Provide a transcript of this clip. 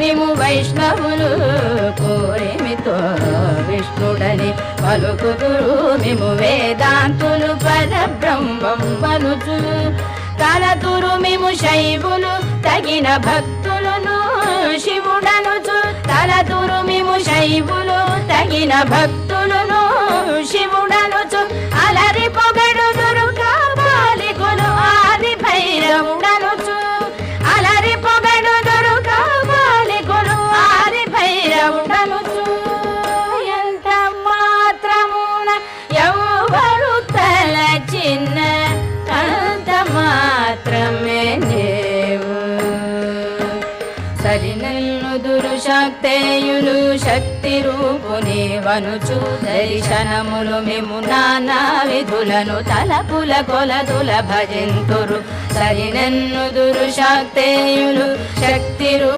మిము వైష్ణవులు కోరిమితో విష్ణుడని పలుకుదురు మిము వేదాంతులు పరబ్రహ్మం వనుచు తలతురు మిము శైవులు తగిన భక్తులను శివుడనుచు తలతురు మిము శైవులు తగిన భక్తులను శివుడనుచు అలరి పొగడుదురు కాపాలికులు ఆది భైరవుడనుచు అలరి పొగడుదురు కాపాలికులు ఆది భైరవుడనుచు ఎంత మాత్రమున ఎవరు తలచిన అంత మాత్రమే నీవు సరినల్లుదురు శక్తేయులు శక్తి రూపుని వనుచు దర్శనములు మేము నానా విధులను తలపుల కొలదుల భజింతురు సరినన్నుదురు శక్తేయులు శక్తి